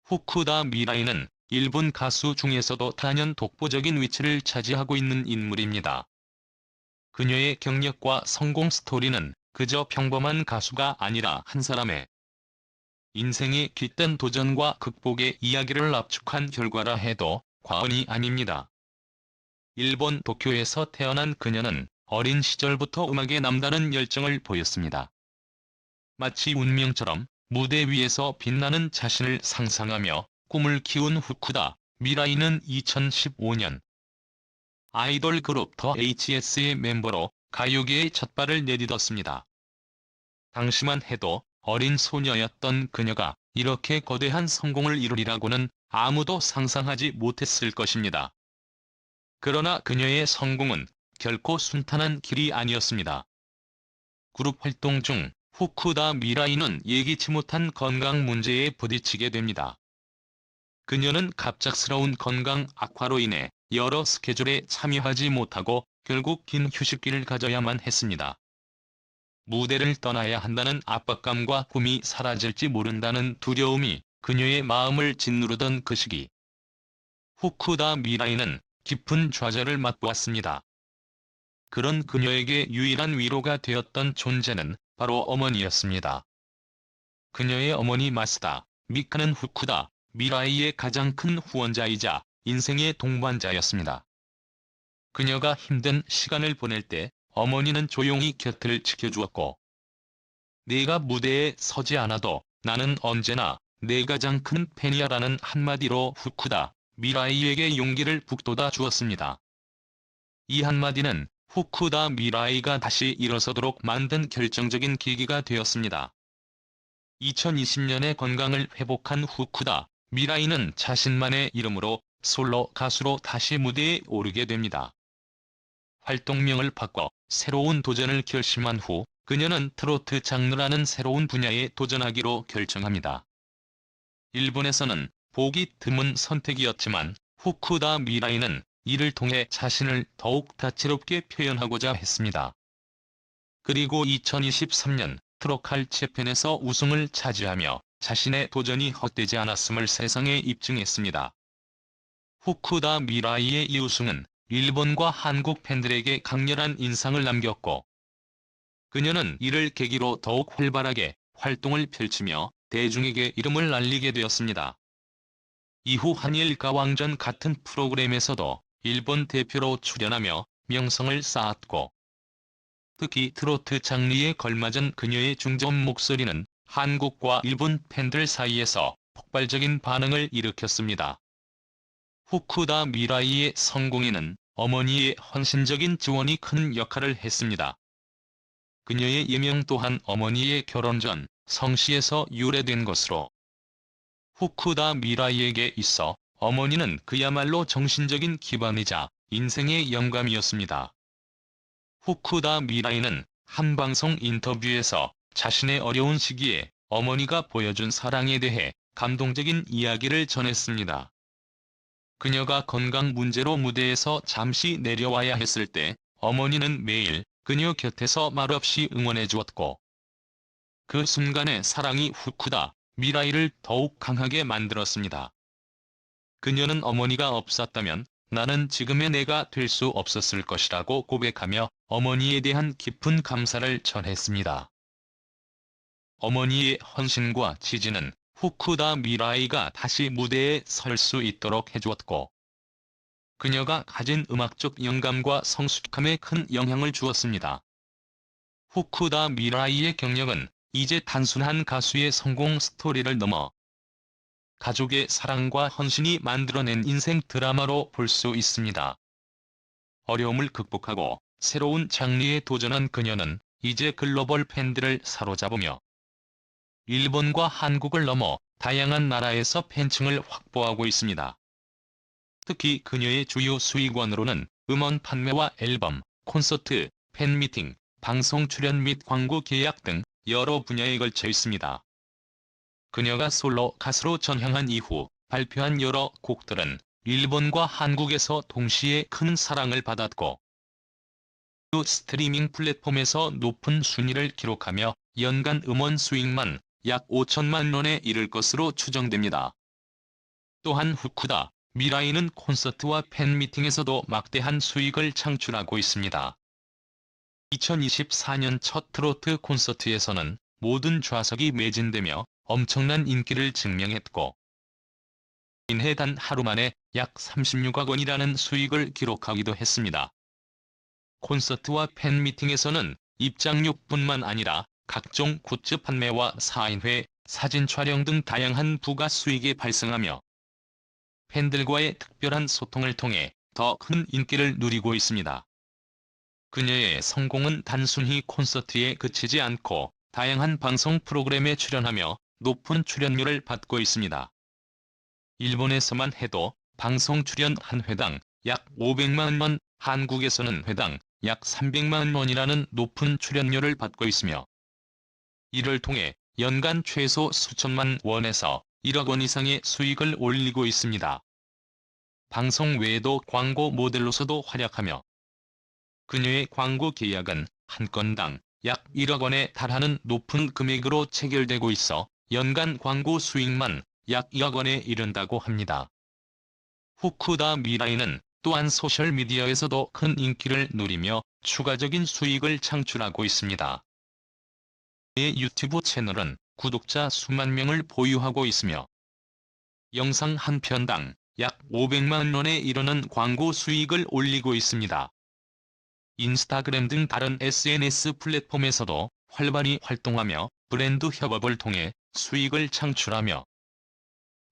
후쿠다 미라이는 일본 가수 중에서도 단연 독보적인 위치를 차지하고 있는 인물입니다. 그녀의 경력과 성공 스토리는 그저 평범한 가수가 아니라 한 사람의 인생의 깃든 도전과 극복의 이야기를 압축한 결과라 해도 과언이 아닙니다. 일본 도쿄에서 태어난 그녀는 어린 시절부터 음악에 남다른 열정을 보였습니다. 마치 운명처럼 무대 위에서 빛나는 자신을 상상하며 꿈을 키운 후쿠다 미라이는 2015년 아이돌 그룹 더 HS의 멤버로 가요계에 첫 발을 내딛었습니다. 당시만 해도 어린 소녀였던 그녀가 이렇게 거대한 성공을 이루리라고는 아무도 상상하지 못했을 것입니다. 그러나 그녀의 성공은 결코 순탄한 길이 아니었습니다. 그룹 활동 중 후쿠다 미라이는 예기치 못한 건강 문제에 부딪히게 됩니다. 그녀는 갑작스러운 건강 악화로 인해 여러 스케줄에 참여하지 못하고 결국 긴 휴식기를 가져야만 했습니다. 무대를 떠나야 한다는 압박감과 꿈이 사라질지 모른다는 두려움이 그녀의 마음을 짓누르던 그 시기. 후쿠다 미라이는 깊은 좌절을 맛보았습니다. 그런 그녀에게 유일한 위로가 되었던 존재는 바로 어머니였습니다. 그녀의 어머니 마스다 미카는 후쿠다 미라이의 가장 큰 후원자이자 인생의 동반자였습니다. 그녀가 힘든 시간을 보낼 때 어머니는 조용히 곁을 지켜주었고, 내가 무대에 서지 않아도 나는 언제나 내 가장 큰 팬이야라는 한마디로 후쿠다 미라이에게 용기를 북돋아 주었습니다. 이 한마디는 후쿠다 미라이가 다시 일어서도록 만든 결정적인 계기가 되었습니다. 2020년에 건강을 회복한 후쿠다 미라이는 자신만의 이름으로 솔로 가수로 다시 무대에 오르게 됩니다. 활동명을 바꿔 새로운 도전을 결심한 후 그녀는 트로트 장르라는 새로운 분야에 도전하기로 결정합니다. 일본에서는 보기 드문 선택이었지만 후쿠다 미라이는 이를 통해 자신을 더욱 다채롭게 표현하고자 했습니다. 그리고 2023년 트로칼 재팬에서 우승을 차지하며 자신의 도전이 헛되지 않았음을 세상에 입증했습니다. 후쿠다 미라이의 이 우승은 일본과 한국 팬들에게 강렬한 인상을 남겼고, 그녀는 이를 계기로 더욱 활발하게 활동을 펼치며 대중에게 이름을 알리게 되었습니다. 이후 한일 가왕전 같은 프로그램에서도 일본 대표로 출연하며 명성을 쌓았고, 특히 트로트 장르에 걸맞은 그녀의 중저음 목소리는 한국과 일본 팬들 사이에서 폭발적인 반응을 일으켰습니다. 후쿠다 미라이의 성공에는 어머니의 헌신적인 지원이 큰 역할을 했습니다. 그녀의 예명 또한 어머니의 결혼 전 성씨에서 유래된 것으로, 후쿠다 미라이에게 있어 어머니는 그야말로 정신적인 기반이자 인생의 영감이었습니다. 후쿠다 미라이는 한 방송 인터뷰에서 자신의 어려운 시기에 어머니가 보여준 사랑에 대해 감동적인 이야기를 전했습니다. 그녀가 건강 문제로 무대에서 잠시 내려와야 했을 때 어머니는 매일 그녀 곁에서 말없이 응원해 주었고, 그 순간의 사랑이 후쿠다 미라이를 더욱 강하게 만들었습니다. 그녀는 어머니가 없었다면 나는 지금의 내가 될 수 없었을 것이라고 고백하며 어머니에 대한 깊은 감사를 전했습니다. 어머니의 헌신과 지지는 후쿠다 미라이가 다시 무대에 설 수 있도록 해주었고, 그녀가 가진 음악적 영감과 성숙함에 큰 영향을 주었습니다. 후쿠다 미라이의 경력은 이제 단순한 가수의 성공 스토리를 넘어 가족의 사랑과 헌신이 만들어낸 인생 드라마로 볼 수 있습니다. 어려움을 극복하고 새로운 장르에 도전한 그녀는 이제 글로벌 팬들을 사로잡으며 일본과 한국을 넘어 다양한 나라에서 팬층을 확보하고 있습니다. 특히 그녀의 주요 수익원으로는 음원 판매와 앨범, 콘서트, 팬미팅, 방송 출연 및 광고 계약 등 여러 분야에 걸쳐 있습니다. 그녀가 솔로 가수로 전향한 이후 발표한 여러 곡들은 일본과 한국에서 동시에 큰 사랑을 받았고, 또 스트리밍 플랫폼에서 높은 순위를 기록하며 연간 음원 수익만 약 5천만 원에 이를 것으로 추정됩니다. 또한 후쿠다, 미라이는 콘서트와 팬미팅에서도 막대한 수익을 창출하고 있습니다. 2024년 첫 트로트 콘서트에서는 모든 좌석이 매진되며 엄청난 인기를 증명했고, 인해 단 하루 만에 약 36억 원이라는 수익을 기록하기도 했습니다. 콘서트와 팬미팅에서는 입장료뿐만 아니라 각종 굿즈 판매와 사인회, 사진 촬영 등 다양한 부가 수익이 발생하며 팬들과의 특별한 소통을 통해 더 큰 인기를 누리고 있습니다. 그녀의 성공은 단순히 콘서트에 그치지 않고 다양한 방송 프로그램에 출연하며 높은 출연료를 받고 있습니다. 일본에서만 해도 방송 출연 한 회당 약 500만 원, 한국에서는 회당 약 300만 원이라는 높은 출연료를 받고 있으며, 이를 통해 연간 최소 수천만 원에서 1억 원 이상의 수익을 올리고 있습니다. 방송 외에도 광고 모델로서도 활약하며 그녀의 광고 계약은 한 건당 약 1억 원에 달하는 높은 금액으로 체결되고 있어 연간 광고 수익만 약 2억 원에 이른다고 합니다. 후쿠다 미라이는 또한 소셜미디어에서도 큰 인기를 누리며 추가적인 수익을 창출하고 있습니다. 그의 유튜브 채널은 구독자 수만 명을 보유하고 있으며 영상 한 편당 약 500만 원에 이르는 광고 수익을 올리고 있습니다. 인스타그램 등 다른 SNS 플랫폼에서도 활발히 활동하며 브랜드 협업을 통해 수익을 창출하며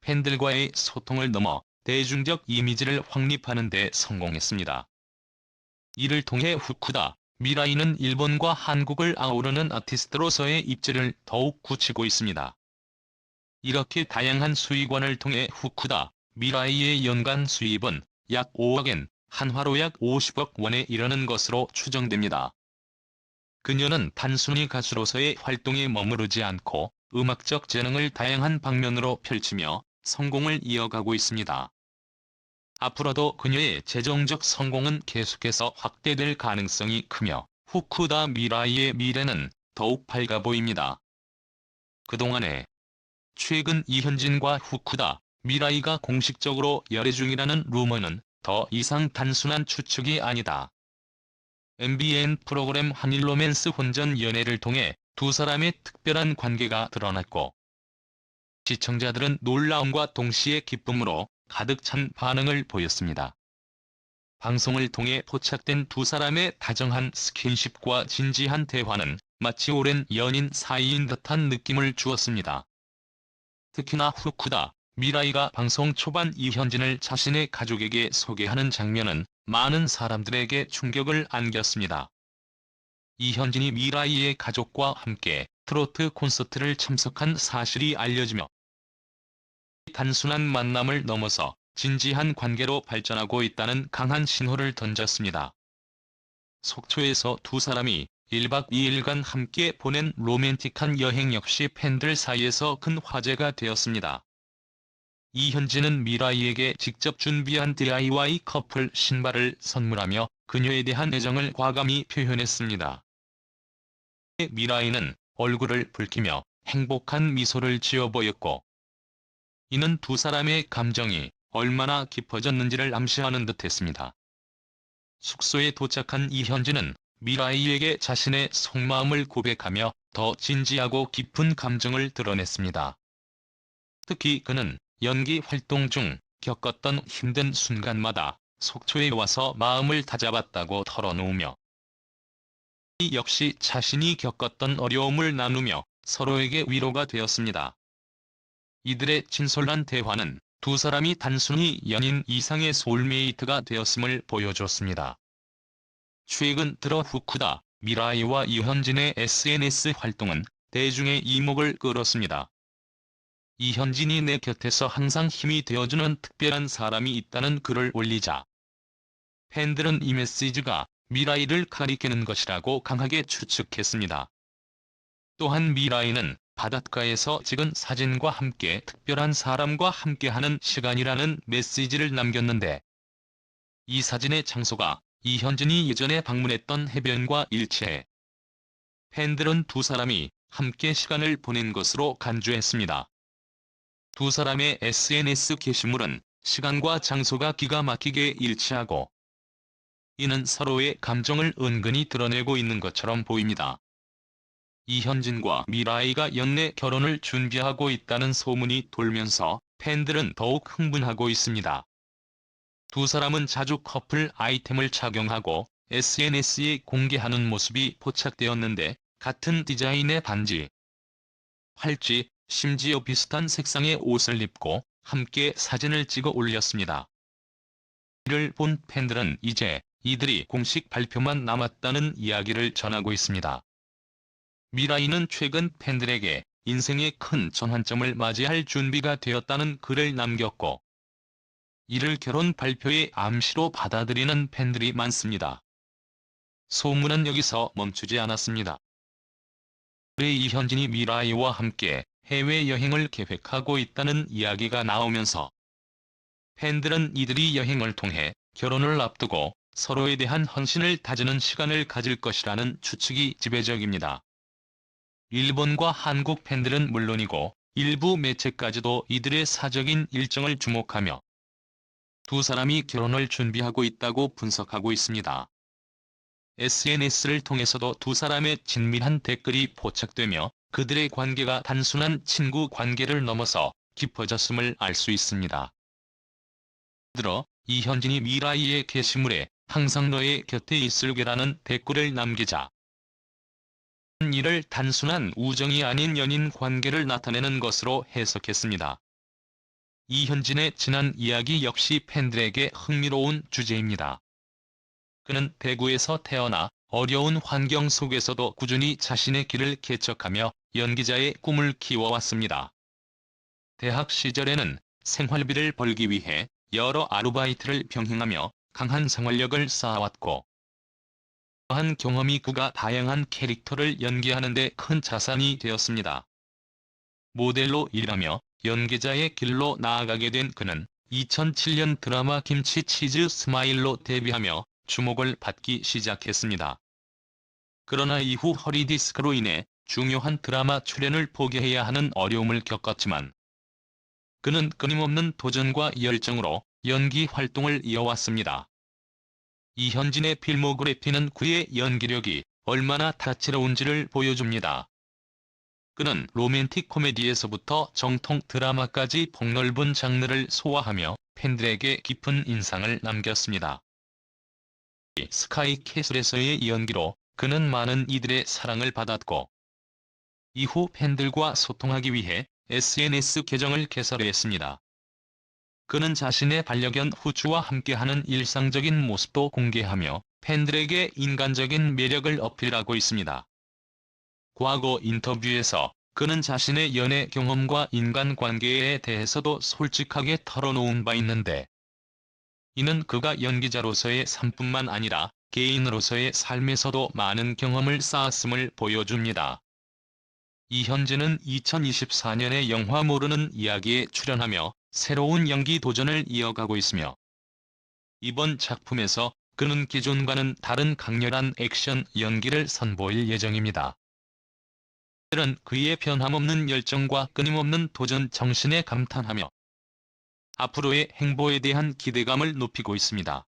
팬들과의 소통을 넘어 대중적 이미지를 확립하는 데 성공했습니다. 이를 통해 후쿠다, 미라이는 일본과 한국을 아우르는 아티스트로서의 입지를 더욱 굳히고 있습니다. 이렇게 다양한 수익원을 통해 후쿠다, 미라이의 연간 수입은 약 5억엔, 한화로 약 50억 원에 이르는 것으로 추정됩니다. 그녀는 단순히 가수로서의 활동에 머무르지 않고 음악적 재능을 다양한 방면으로 펼치며 성공을 이어가고 있습니다. 앞으로도 그녀의 재정적 성공은 계속해서 확대될 가능성이 크며 후쿠다 미라이의 미래는 더욱 밝아 보입니다. 그동안에 최근 이현진과 후쿠다, 미라이가 공식적으로 열애 중이라는 루머는 더 이상 단순한 추측이 아니다. MBN 프로그램 한일로맨스 혼전 연애를 통해 두 사람의 특별한 관계가 드러났고, 시청자들은 놀라움과 동시에 기쁨으로 가득 찬 반응을 보였습니다. 방송을 통해 포착된 두 사람의 다정한 스킨십과 진지한 대화는 마치 오랜 연인 사이인 듯한 느낌을 주었습니다. 특히나 후쿠다, 미라이가 방송 초반 이현진을 자신의 가족에게 소개하는 장면은 많은 사람들에게 충격을 안겼습니다. 이현진이 미라이의 가족과 함께 트로트 콘서트를 참석한 사실이 알려지며 단순한 만남을 넘어서 진지한 관계로 발전하고 있다는 강한 신호를 던졌습니다. 속초에서 두 사람이 1박 2일간 함께 보낸 로맨틱한 여행 역시 팬들 사이에서 큰 화제가 되었습니다. 이현진은 미라이에게 직접 준비한 DIY 커플 신발을 선물하며 그녀에 대한 애정을 과감히 표현했습니다. 미라이는 얼굴을 붉히며 행복한 미소를 지어 보였고, 이는 두 사람의 감정이 얼마나 깊어졌는지를 암시하는 듯했습니다. 숙소에 도착한 이현진은 미라이에게 자신의 속마음을 고백하며 더 진지하고 깊은 감정을 드러냈습니다. 특히 그는 연기 활동 중 겪었던 힘든 순간마다 속초에 와서 마음을 다잡았다고 털어놓으며, 이 역시 자신이 겪었던 어려움을 나누며 서로에게 위로가 되었습니다. 이들의 진솔한 대화는 두 사람이 단순히 연인 이상의 소울메이트가 되었음을 보여줬습니다. 최근 들어 후쿠다, 미라이와 이현진의 SNS 활동은 대중의 이목을 끌었습니다. 이현진이 내 곁에서 항상 힘이 되어주는 특별한 사람이 있다는 글을 올리자 팬들은 이 메시지가 미라이를 가리키는 것이라고 강하게 추측했습니다. 또한 미라이는 바닷가에서 찍은 사진과 함께 특별한 사람과 함께하는 시간이라는 메시지를 남겼는데, 이 사진의 장소가 이현진이 예전에 방문했던 해변과 일치해 팬들은 두 사람이 함께 시간을 보낸 것으로 간주했습니다. 두 사람의 SNS 게시물은 시간과 장소가 기가 막히게 일치하고, 이는 서로의 감정을 은근히 드러내고 있는 것처럼 보입니다. 이현진과 미라이가 연내 결혼을 준비하고 있다는 소문이 돌면서 팬들은 더욱 흥분하고 있습니다. 두 사람은 자주 커플 아이템을 착용하고 SNS에 공개하는 모습이 포착되었는데, 같은 디자인의 반지, 팔찌, 심지어 비슷한 색상의 옷을 입고 함께 사진을 찍어 올렸습니다. 이를 본 팬들은 이제 이들이 공식 발표만 남았다는 이야기를 전하고 있습니다. 미라이는 최근 팬들에게 인생의 큰 전환점을 맞이할 준비가 되었다는 글을 남겼고, 이를 결혼 발표의 암시로 받아들이는 팬들이 많습니다. 소문은 여기서 멈추지 않았습니다. 올해 이현진이 미라이와 함께 해외여행을 계획하고 있다는 이야기가 나오면서 팬들은 이들이 여행을 통해 결혼을 앞두고 서로에 대한 헌신을 다지는 시간을 가질 것이라는 추측이 지배적입니다. 일본과 한국 팬들은 물론이고 일부 매체까지도 이들의 사적인 일정을 주목하며 두 사람이 결혼을 준비하고 있다고 분석하고 있습니다. SNS를 통해서도 두 사람의 친밀한 댓글이 포착되며 그들의 관계가 단순한 친구 관계를 넘어서 깊어졌음을 알 수 있습니다. 들어 이현진이 미라이의 게시물에 "항상 너의 곁에 있을게라는 댓글을 남기자 이를 단순한 우정이 아닌 연인 관계를 나타내는 것으로 해석했습니다. 이현진의 지난 이야기 역시 팬들에게 흥미로운 주제입니다. 그는 대구에서 태어나 어려운 환경 속에서도 꾸준히 자신의 길을 개척하며 연기자의 꿈을 키워왔습니다. 대학 시절에는 생활비를 벌기 위해 여러 아르바이트를 병행하며 강한 생활력을 쌓아왔고, 그러한 경험이 그가 다양한 캐릭터를 연기하는 데 큰 자산이 되었습니다. 모델로 일하며 연기자의 길로 나아가게 된 그는 2007년 드라마 김치 치즈 스마일로 데뷔하며 주목을 받기 시작했습니다. 그러나 이후 허리 디스크로 인해 중요한 드라마 출연을 포기해야 하는 어려움을 겪었지만, 그는 끊임없는 도전과 열정으로 연기 활동을 이어왔습니다. 이현진의 필모그래피는 그의 연기력이 얼마나 다채로운지를 보여줍니다. 그는 로맨틱 코미디에서부터 정통 드라마까지 폭넓은 장르를 소화하며 팬들에게 깊은 인상을 남겼습니다. 스카이캐슬에서의 연기로 그는 많은 이들의 사랑을 받았고, 이후 팬들과 소통하기 위해 SNS 계정을 개설했습니다. 그는 자신의 반려견 후추와 함께하는 일상적인 모습도 공개하며 팬들에게 인간적인 매력을 어필하고 있습니다. 과거 인터뷰에서 그는 자신의 연애 경험과 인간관계에 대해서도 솔직하게 털어놓은 바 있는데, 이는 그가 연기자로서의 삶뿐만 아니라 개인으로서의 삶에서도 많은 경험을 쌓았음을 보여줍니다. 이현진은 2024년에 영화 모르는 이야기에 출연하며 새로운 연기 도전을 이어가고 있으며, 이번 작품에서 그는 기존과는 다른 강렬한 액션 연기를 선보일 예정입니다. 팬들은 그의 변함없는 열정과 끊임없는 도전 정신에 감탄하며 앞으로의 행보에 대한 기대감을 높이고 있습니다.